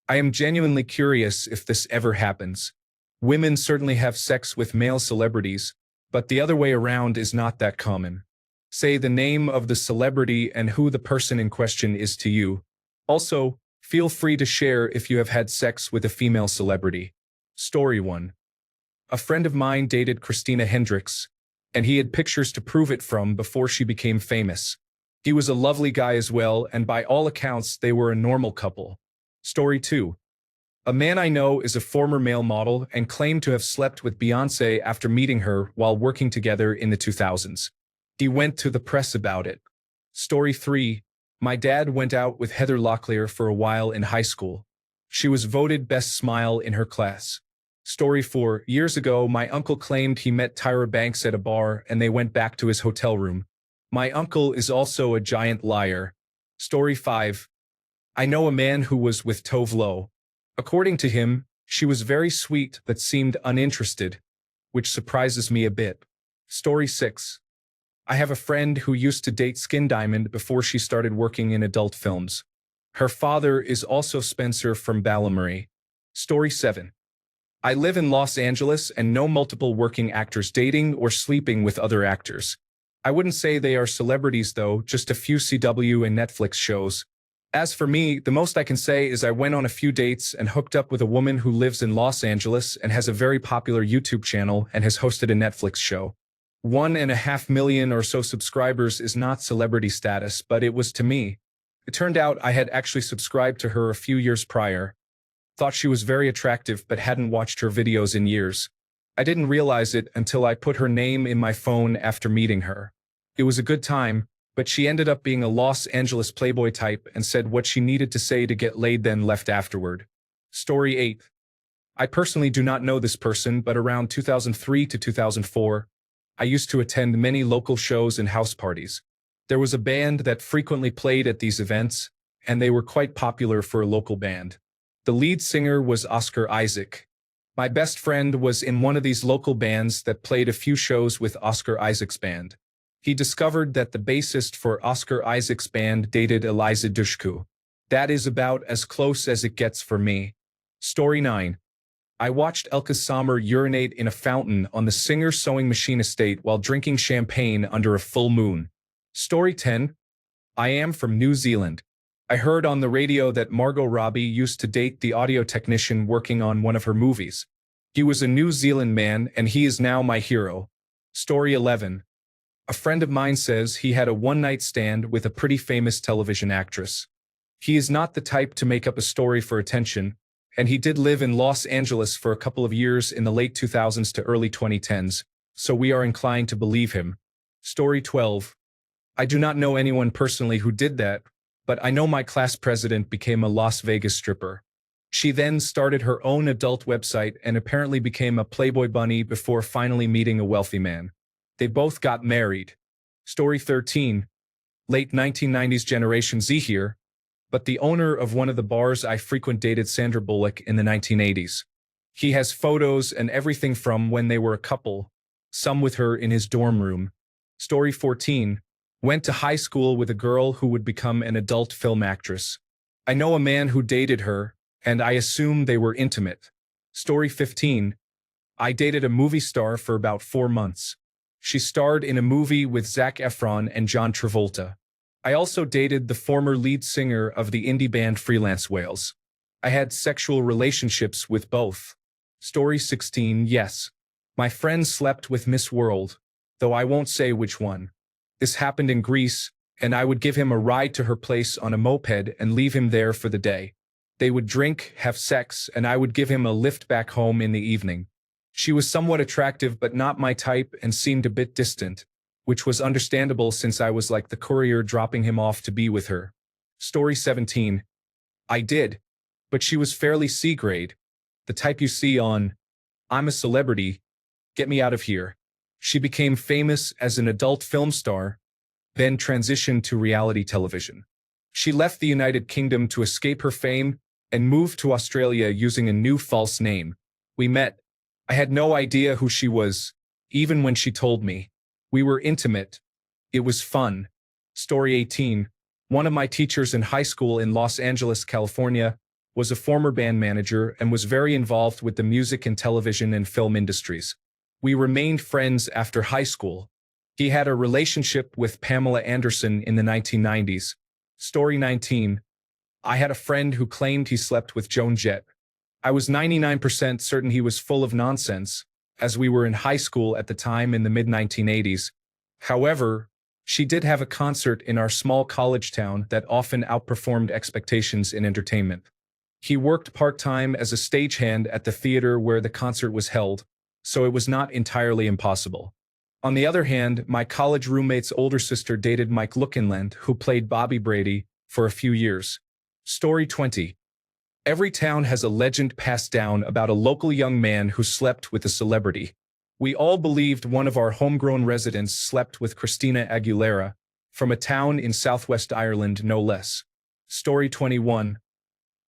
I am genuinely curious if this ever happens. Women certainly have sex with male celebrities, but the other way around is not that common. Say the name of the celebrity and who the person in question is to you. Also, feel free to share if you have had sex with a female celebrity. Story 1. A friend of mine dated Christina Hendricks, and he had pictures to prove it from before she became famous. He was a lovely guy as well, and by all accounts, they were a normal couple. Story 2. A man I know is a former male model and claimed to have slept with Beyoncé after meeting her while working together in the 2000s. He went to the press about it. Story 3. My dad went out with Heather Locklear for a while in high school. She was voted best smile in her class. Story 4. Years ago, my uncle claimed he met Tyra Banks at a bar and they went back to his hotel room. My uncle is also a giant liar. Story 5. I know a man who was with Tove Lo. According to him, she was very sweet but seemed uninterested, which surprises me a bit. Story 6. I have a friend who used to date Skin Diamond before she started working in adult films. Her father is also Spencer from Ballamarie. Story 7. I live in Los Angeles and know multiple working actors dating or sleeping with other actors. I wouldn't say they are celebrities though, just a few CW and Netflix shows. As for me, the most I can say is I went on a few dates and hooked up with a woman who lives in Los Angeles and has a very popular YouTube channel and has hosted a Netflix show. 1.5 million or so subscribers is not celebrity status, but it was to me. It turned out I had actually subscribed to her a few years prior. Thought she was very attractive but hadn't watched her videos in years. I didn't realize it until I put her name in my phone after meeting her. It was a good time, but she ended up being a Los Angeles Playboy type and said what she needed to say to get laid then left afterward. Story 8. I personally do not know this person, but around 2003 to 2004, I used to attend many local shows and house parties. There was a band that frequently played at these events, and they were quite popular for a local band. The lead singer was Oscar Isaac. My best friend was in one of these local bands that played a few shows with Oscar Isaac's band. He discovered that the bassist for Oscar Isaac's band dated Eliza Dushku. That is about as close as it gets for me. Story 9. I watched Elka Sommer urinate in a fountain on the singer's sewing machine estate while drinking champagne under a full moon. Story 10. I am from New Zealand. I heard on the radio that Margot Robbie used to date the audio technician working on one of her movies. He was a New Zealand man and he is now my hero. Story 11. A friend of mine says he had a one-night stand with a pretty famous television actress. He is not the type to make up a story for attention, and he did live in Los Angeles for a couple of years in the late 2000s to early 2010s, so we are inclined to believe him. Story 12. I do not know anyone personally who did that, but I know my class president became a Las Vegas stripper. She then started her own adult website and apparently became a Playboy bunny before finally meeting a wealthy man. They both got married. Story 13. Late 1990s Generation Z here, but the owner of one of the bars I frequent dated Sandra Bullock in the 1980s. He has photos and everything from when they were a couple, some with her in his dorm room. Story 14. Went to high school with a girl who would become an adult film actress. I know a man who dated her, and I assume they were intimate. Story 15. I dated a movie star for about 4 months. She starred in a movie with Zac Efron and John Travolta. I also dated the former lead singer of the indie band Freelance Whales. I had sexual relationships with both. Story 16. Yes. My friend slept with Miss World, though I won't say which one. This happened in Greece, and I would give him a ride to her place on a moped and leave him there for the day. They would drink, have sex, and I would give him a lift back home in the evening. She was somewhat attractive but not my type and seemed a bit distant, which was understandable since I was like the courier dropping him off to be with her. Story 17. I did, but she was fairly C-grade, the type you see on I'm a Celebrity, Get Me Out of Here. She became famous as an adult film star, then transitioned to reality television. She left the United Kingdom to escape her fame and moved to Australia using a new false name. We met. I had no idea who she was, even when she told me. We were intimate. It was fun. Story 18. One of my teachers in high school in Los Angeles, California, was a former band manager and was very involved with the music and television and film industries. We remained friends after high school. He had a relationship with Pamela Anderson in the 1990s. Story 19. I had a friend who claimed he slept with Joan Jett. I was 99% certain he was full of nonsense, as we were in high school at the time in the mid-1980s. However, she did have a concert in our small college town that often outperformed expectations in entertainment. He worked part-time as a stagehand at the theater where the concert was held, so it was not entirely impossible. On the other hand, my college roommate's older sister dated Mike Lookinland, who played Bobby Brady, for a few years. Story 20. Every town has a legend passed down about a local young man who slept with a celebrity. We all believed one of our homegrown residents slept with Christina Aguilera, from a town in southwest Ireland no less. Story 21.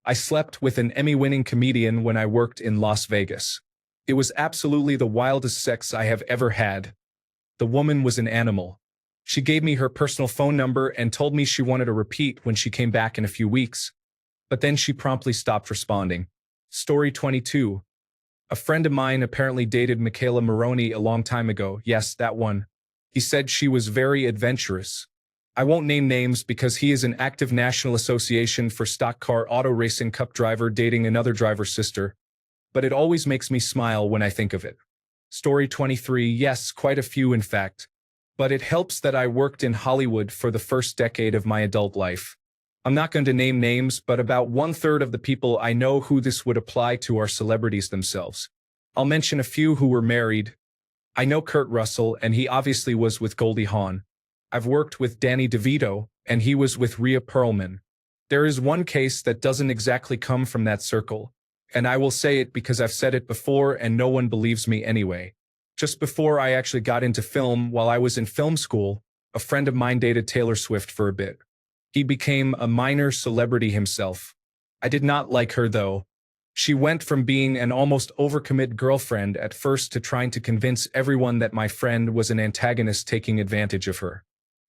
I slept with an Emmy-winning comedian when I worked in Las Vegas. It was absolutely the wildest sex I have ever had. The woman was an animal. She gave me her personal phone number and told me she wanted a repeat when she came back in a few weeks. But then she promptly stopped responding. Story 22. A friend of mine apparently dated Michaela Maroney a long time ago. Yes, that one. He said she was very adventurous. I won't name names because he is an active National Association for Stock Car Auto Racing Cup driver dating another driver's sister. But it always makes me smile when I think of it. Story 23. Yes, quite a few in fact. But it helps that I worked in Hollywood for the first decade of my adult life. I'm not going to name names, but about 1/3 of the people I know who this would apply to are celebrities themselves. I'll mention a few who were married. I know Kurt Russell, and he obviously was with Goldie Hawn. I've worked with Danny DeVito, and he was with Rhea Perlman. There is one case that doesn't exactly come from that circle, and I will say it because I've said it before and no one believes me anyway. Just before I actually got into film, while I was in film school, a friend of mine dated Taylor Swift for a bit. He became a minor celebrity himself. I did not like her though. She went from being an almost overcommit girlfriend at first to trying to convince everyone that my friend was an antagonist taking advantage of her.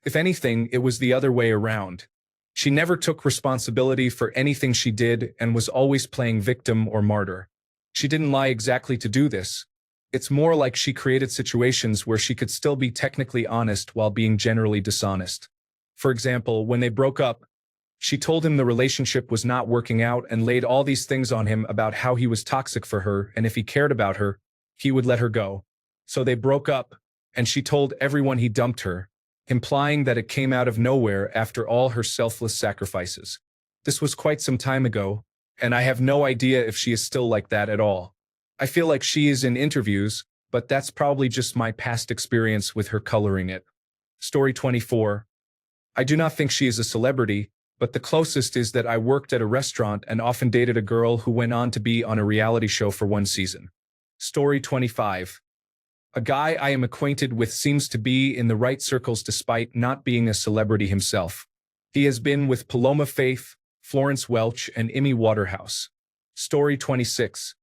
If anything, it was the other way around. She never took responsibility for anything she did and was always playing victim or martyr. She didn't lie exactly to do this. It's more like she created situations where she could still be technically honest while being generally dishonest. For example, when they broke up, she told him the relationship was not working out and laid all these things on him about how he was toxic for her, and if he cared about her, he would let her go. So they broke up, and she told everyone he dumped her, implying that it came out of nowhere after all her selfless sacrifices. This was quite some time ago, and I have no idea if she is still like that at all. I feel like she is in interviews, but that's probably just my past experience with her coloring it. Story 24. I do not think she is a celebrity, but the closest is that I worked at a restaurant and often dated a girl who went on to be on a reality show for one season. Story 25. A guy I am acquainted with seems to be in the right circles despite not being a celebrity himself. He has been with Paloma Faith, Florence Welch, and Amy Waterhouse. Story 26.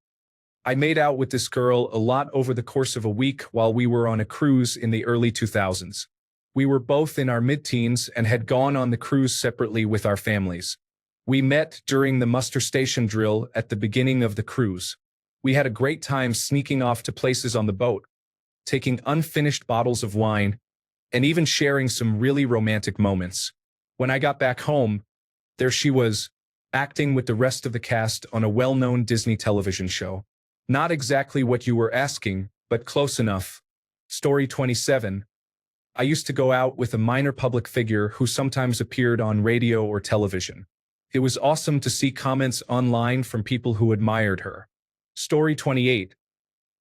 I made out with this girl a lot over the course of a week while we were on a cruise in the early 2000s. We were both in our mid-teens and had gone on the cruise separately with our families. We met during the muster station drill at the beginning of the cruise. We had a great time sneaking off to places on the boat, taking unfinished bottles of wine, and even sharing some really romantic moments. When I got back home, there she was, acting with the rest of the cast on a well-known Disney television show. Not exactly what you were asking, but close enough. Story 27. I used to go out with a minor public figure who sometimes appeared on radio or television. It was awesome to see comments online from people who admired her. Story 28.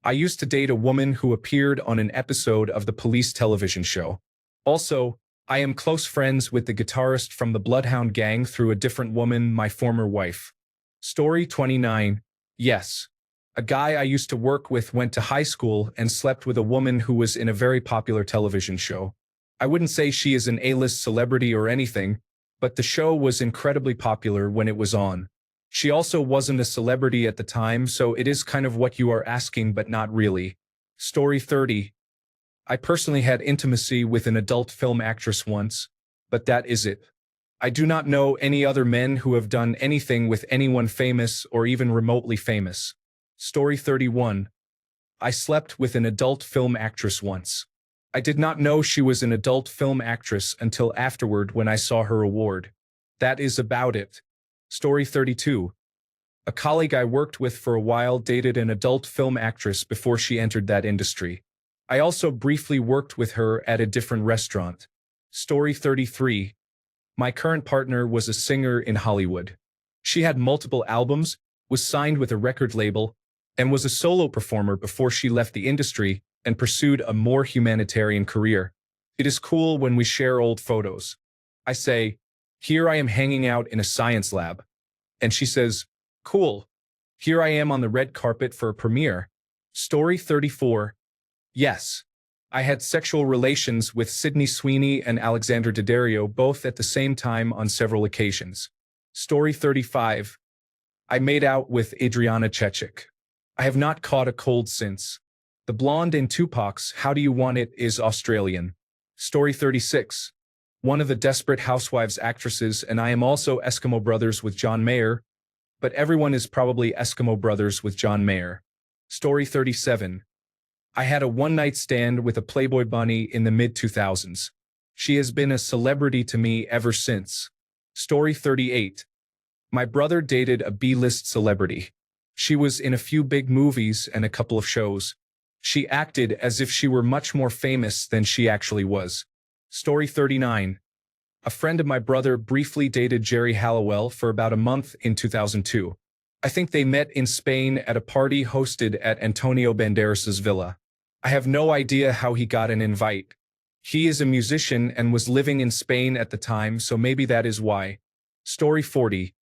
I used to date a woman who appeared on an episode of the police television show. Also, I am close friends with the guitarist from the Bloodhound Gang through a different woman, my former wife. Story 29. Yes. A guy I used to work with went to high school and slept with a woman who was in a very popular television show. I wouldn't say she is an A-list celebrity or anything, but the show was incredibly popular when it was on. She also wasn't a celebrity at the time, so it is kind of what you are asking but not really. Story 30. I personally had intimacy with an adult film actress once, but that is it. I do not know any other men who have done anything with anyone famous or even remotely famous. Story 31. I slept with an adult film actress once. I did not know she was an adult film actress until afterward when I saw her award. That is about it. Story 32. A colleague I worked with for a while dated an adult film actress before she entered that industry. I also briefly worked with her at a different restaurant. Story 33. My current partner was a singer in Hollywood. She had multiple albums, was signed with a record label, and was a solo performer before she left the industry and pursued a more humanitarian career. It is cool when we share old photos. I say, "Here I am hanging out in a science lab." And she says, "Cool. Here I am on the red carpet for a premiere." Story 34. Yes. I had sexual relations with Sydney Sweeney and Alexander Daddario both at the same time on several occasions. Story 35. I made out with Adriana Chechik. I have not caught a cold since. The blonde in Tupac's How Do You Want It is Australian. Story 36. One of the Desperate Housewives actresses, and I am also Eskimo Brothers with John Mayer, but everyone is probably Eskimo Brothers with John Mayer. Story 37. I had a one-night stand with a Playboy bunny in the mid-2000s. She has been a celebrity to me ever since. Story 38. My brother dated a B-list celebrity. She was in a few big movies and a couple of shows. She acted as if she were much more famous than she actually was. Story 39. A friend of my brother briefly dated Jerry Halliwell for about a month in 2002. I think they met in Spain at a party hosted at Antonio Banderas's villa. I have no idea how he got an invite. He is a musician and was living in Spain at the time, so maybe that is why. Story 40.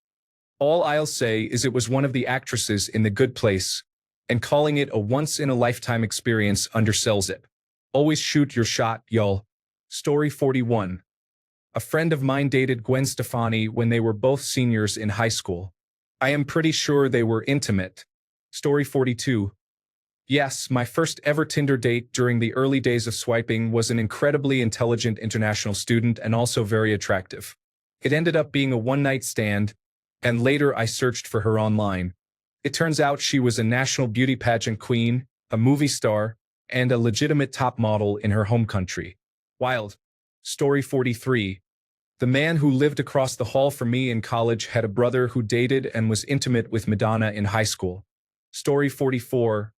All I'll say is it was one of the actresses in The Good Place, and calling it a once-in-a-lifetime experience undersells it. Always shoot your shot, y'all. Story 41. A friend of mine dated Gwen Stefani when they were both seniors in high school. I am pretty sure they were intimate. Story 42. Yes, my first ever Tinder date during the early days of swiping was an incredibly intelligent international student and also very attractive. It ended up being a one-night stand, and later I searched for her online. It turns out she was a national beauty pageant queen, a movie star, and a legitimate top model in her home country. Wild. Story 43. The man who lived across the hall from me in college had a brother who dated and was intimate with Madonna in high school. Story 44.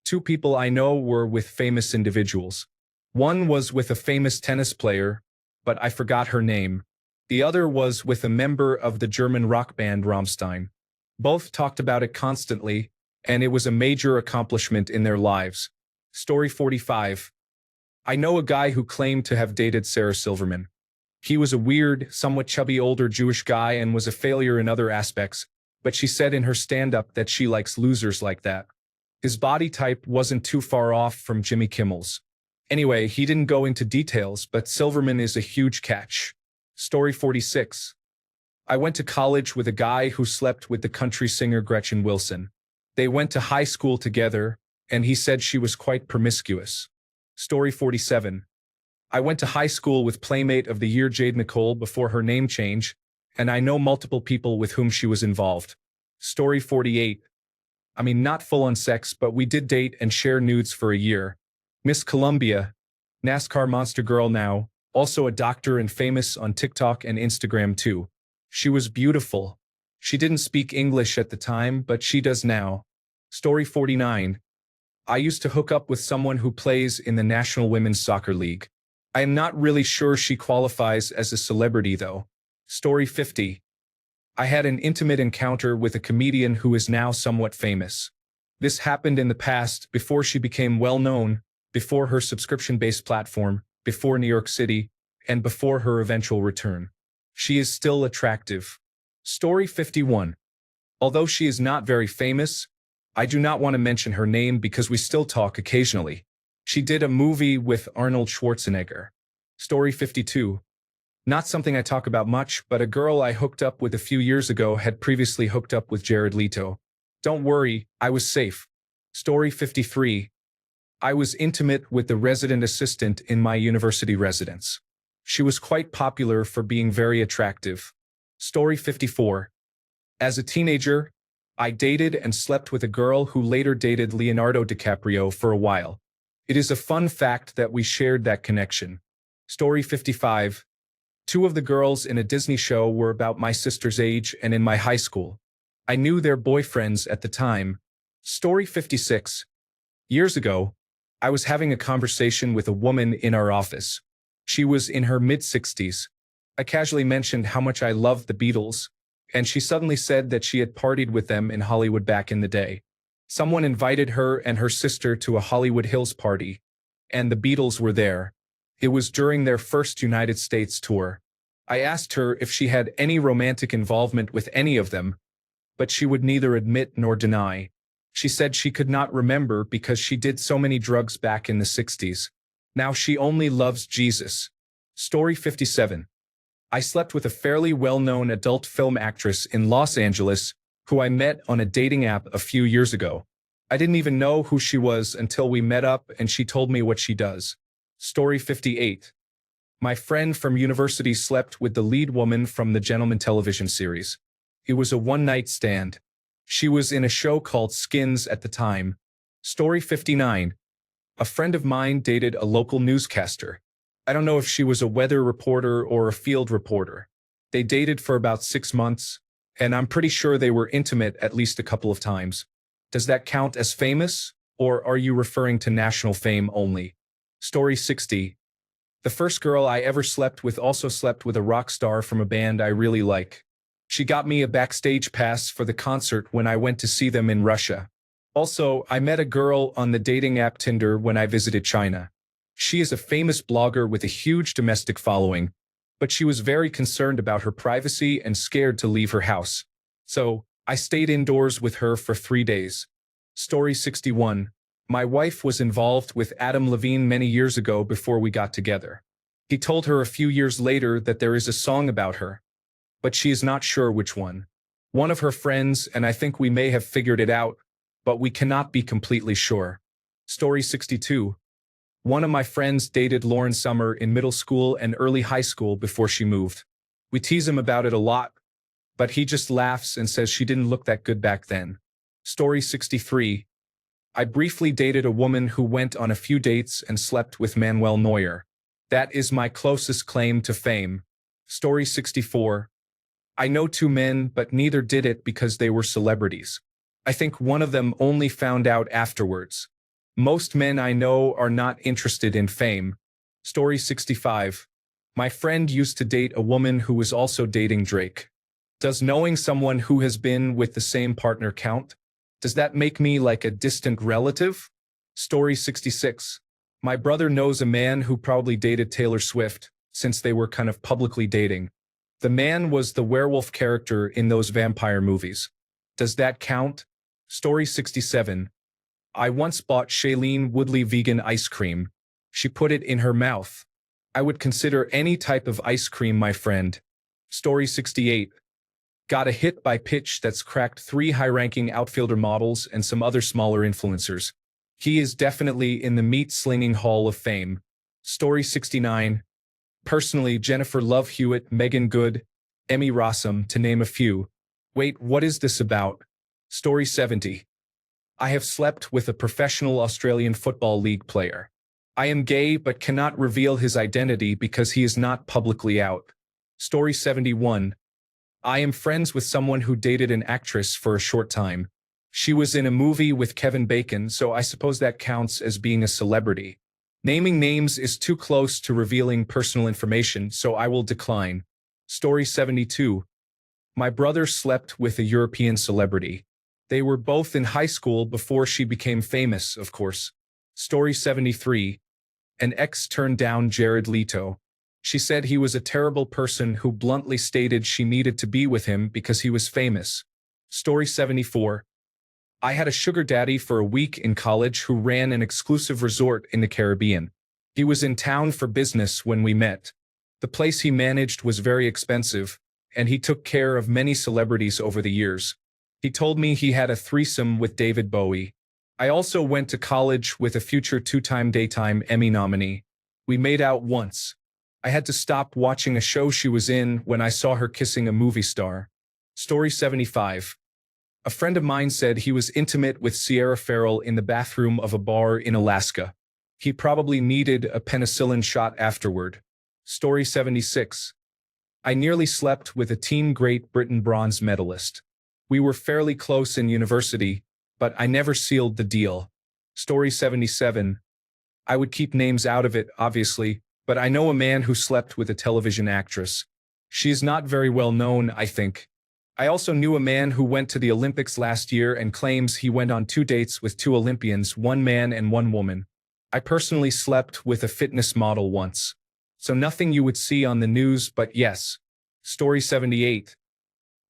Two people I know were with famous individuals. One was with a famous tennis player, but I forgot her name. The other was with a member of the German rock band Rammstein. Both talked about it constantly, and it was a major accomplishment in their lives. Story 45. I know a guy who claimed to have dated Sarah Silverman. He was a weird, somewhat chubby older Jewish guy and was a failure in other aspects, but she said in her stand-up that she likes losers like that. His body type wasn't too far off from Jimmy Kimmel's. Anyway, he didn't go into details, but Silverman is a huge catch. Story 46. I went to college with a guy who slept with the country singer Gretchen Wilson. They went to high school together, and he said she was quite promiscuous. Story 47. I went to high school with Playmate of the Year Jade Nicole before her name change, and I know multiple people with whom she was involved. Story 48. I mean, not full-on sex, but we did date and share nudes for a year. Miss Columbia, NASCAR monster girl now, also a doctor and famous on TikTok and Instagram too. She was beautiful. She didn't speak English at the time, but she does now. Story 49. I used to hook up with someone who plays in the National Women's Soccer League. I am not really sure she qualifies as a celebrity though. Story 50. I had an intimate encounter with a comedian who is now somewhat famous. This happened in the past, before she became well-known, before her subscription-based platform, before New York City, and before her eventual return. She is still attractive. Story 51. Although she is not very famous, I do not want to mention her name because we still talk occasionally. She did a movie with Arnold Schwarzenegger. Story 52. Not something I talk about much, but a girl I hooked up with a few years ago had previously hooked up with Jared Leto. Don't worry, I was safe. Story 53. I was intimate with the resident assistant in my university residence. She was quite popular for being very attractive. Story 54. As a teenager, I dated and slept with a girl who later dated Leonardo DiCaprio for a while. It is a fun fact that we shared that connection. Story 55. Two of the girls in a Disney show were about my sister's age and in my high school. I knew their boyfriends at the time. Story 56. Years ago, I was having a conversation with a woman in our office. She was in her mid-60s. I casually mentioned how much I loved the Beatles, and she suddenly said that she had partied with them in Hollywood back in the day. Someone invited her and her sister to a Hollywood Hills party, and the Beatles were there. It was during their first United States tour. I asked her if she had any romantic involvement with any of them, but she would neither admit nor deny. She said she could not remember because she did so many drugs back in the 60s. Now she only loves Jesus. Story 57. I slept with a fairly well-known adult film actress in Los Angeles who I met on a dating app a few years ago. I didn't even know who she was until we met up and she told me what she does. Story 58. My friend from university slept with the lead woman from the Gentleman television series. It was a one-night stand. She was in a show called Skins at the time. Story 59. A friend of mine dated a local newscaster. I don't know if she was a weather reporter or a field reporter. They dated for about 6 months, and I'm pretty sure they were intimate at least a couple of times. Does that count as famous, or are you referring to national fame only? Story 60. The first girl I ever slept with also slept with a rock star from a band I really like. She got me a backstage pass for the concert when I went to see them in Russia. Also, I met a girl on the dating app Tinder when I visited China. She is a famous blogger with a huge domestic following, but she was very concerned about her privacy and scared to leave her house. So, I stayed indoors with her for 3 days. Story 61. My wife was involved with Adam Levine many years ago before we got together. He told her a few years later that there is a song about her, but she is not sure which one. One of her friends, and I think we may have figured it out, but we cannot be completely sure. Story 62. One of my friends dated Lauren Summer in middle school and early high school before she moved. We tease him about it a lot, but he just laughs and says she didn't look that good back then. Story 63. I briefly dated a woman who went on a few dates and slept with Manuel Neuer. That is my closest claim to fame. Story 64. I know 2 men, but neither did it because they were celebrities. I think one of them only found out afterwards. Most men I know are not interested in fame. Story 65. My friend used to date a woman who was also dating Drake. Does knowing someone who has been with the same partner count? Does that make me like a distant relative? Story 66. My brother knows a man who probably dated Taylor Swift, since they were kind of publicly dating. The man was the werewolf character in those vampire movies. Does that count? Story 67. I once bought Shailene Woodley vegan ice cream. She put it in her mouth. I would consider any type of ice cream my friend. Story 68. Got a hit by Pitch that's cracked 3 high-ranking outfielder models and some other smaller influencers. He is definitely in the meat-slinging Hall of Fame. Story 69. Personally, Jennifer Love Hewitt, Megan Good, Emmy Rossum, to name a few. Wait, what is this about? Story 70. I have slept with a professional Australian Football League player. I am gay but cannot reveal his identity because he is not publicly out. Story 71. I am friends with someone who dated an actress for a short time. She was in a movie with Kevin Bacon, so I suppose that counts as being a celebrity. Naming names is too close to revealing personal information, so I will decline. Story 72. My brother slept with a European celebrity. They were both in high school before she became famous, of course. Story 73. An ex turned down Jared Leto. She said he was a terrible person who bluntly stated she needed to be with him because he was famous. Story 74. I had a sugar daddy for a week in college who ran an exclusive resort in the Caribbean. He was in town for business when we met. The place he managed was very expensive, and he took care of many celebrities over the years. He told me he had a threesome with David Bowie. I also went to college with a future 2-time daytime Emmy nominee. We made out once. I had to stop watching a show she was in when I saw her kissing a movie star. Story 75. A friend of mine said he was intimate with Sierra Farrell in the bathroom of a bar in Alaska. He probably needed a penicillin shot afterward. Story 76. I nearly slept with a Team Great Britain bronze medalist. We were fairly close in university, but I never sealed the deal. Story 77. I would keep names out of it, obviously, but I know a man who slept with a television actress. She is not very well known, I think. I also knew a man who went to the Olympics last year and claims he went on 2 dates with 2 Olympians, 1 man and 1 woman. I personally slept with a fitness model once. So nothing you would see on the news, but yes. Story 78.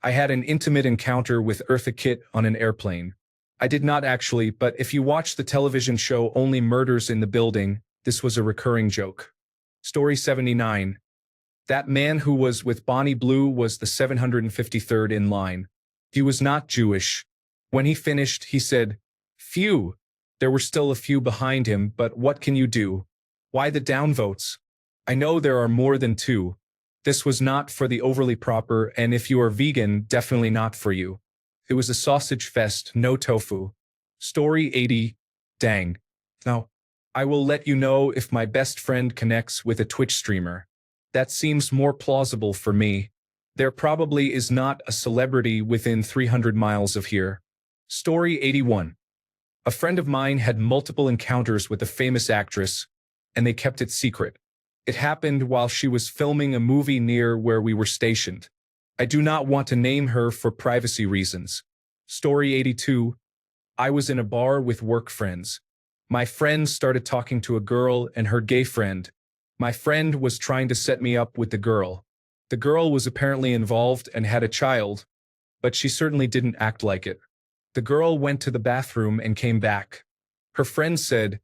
I had an intimate encounter with Eartha Kitt on an airplane. I did not actually, but if you watch the television show Only Murders in the Building, this was a recurring joke. Story 79. That man who was with Bonnie Blue was the 753rd in line. He was not Jewish. When he finished, he said, "Phew." There were still a few behind him, but what can you do? Why the downvotes? I know there are more than 2. This was not for the overly proper, and if you are vegan, definitely not for you. It was a sausage fest, no tofu. Story 80. Dang. Now, I will let you know if my best friend connects with a Twitch streamer. That seems more plausible for me. There probably is not a celebrity within 300 miles of here. Story 81. A friend of mine had multiple encounters with a famous actress, and they kept it secret. It happened while she was filming a movie near where we were stationed. I do not want to name her for privacy reasons. Story 82. I was in a bar with work friends. My friend started talking to a girl and her gay friend. My friend was trying to set me up with the girl. The girl was apparently involved and had a child, but she certainly didn't act like it. The girl went to the bathroom and came back. Her friend said,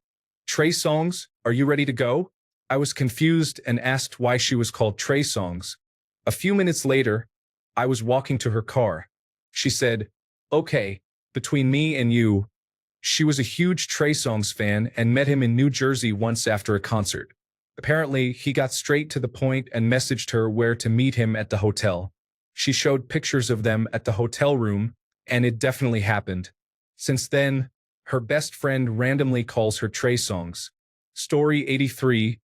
"Trey Songz, are you ready to go?" I was confused and asked why she was called Trey Songz. A few minutes later, I was walking to her car. She said, "Okay, between me and you." She was a huge Trey Songz fan and met him in New Jersey once after a concert. Apparently, he got straight to the point and messaged her where to meet him at the hotel. She showed pictures of them at the hotel room, and it definitely happened. Since then, her best friend randomly calls her Trey Songz. Story 83.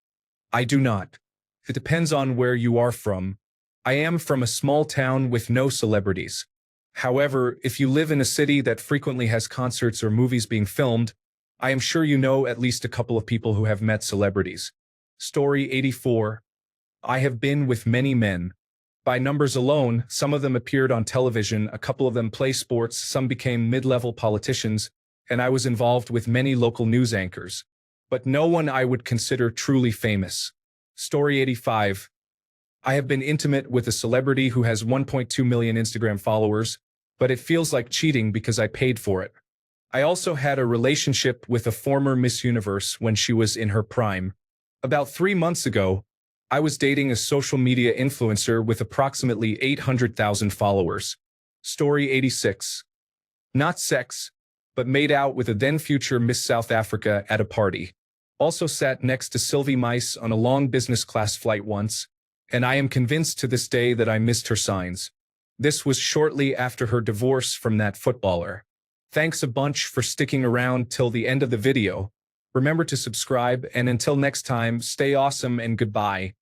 I do not. It depends on where you are from. I am from a small town with no celebrities. However, if you live in a city that frequently has concerts or movies being filmed, I am sure you know at least a couple of people who have met celebrities. Story 84. I have been with many men. By numbers alone, some of them appeared on television, a couple of them play sports, some became mid-level politicians, and I was involved with many local news anchors. But no one I would consider truly famous. Story 85. I have been intimate with a celebrity who has 1.2 million Instagram followers, but it feels like cheating because I paid for it. I also had a relationship with a former Miss Universe when she was in her prime. About 3 months ago, I was dating a social media influencer with approximately 800,000 followers. Story 86. Not sex, but made out with a then-future Miss South Africa at a party. Also sat next to Sylvie Mice on a long business class flight once, and I am convinced to this day that I missed her signs. This was shortly after her divorce from that footballer. Thanks a bunch for sticking around till the end of the video. Remember to subscribe, and until next time, stay awesome and goodbye.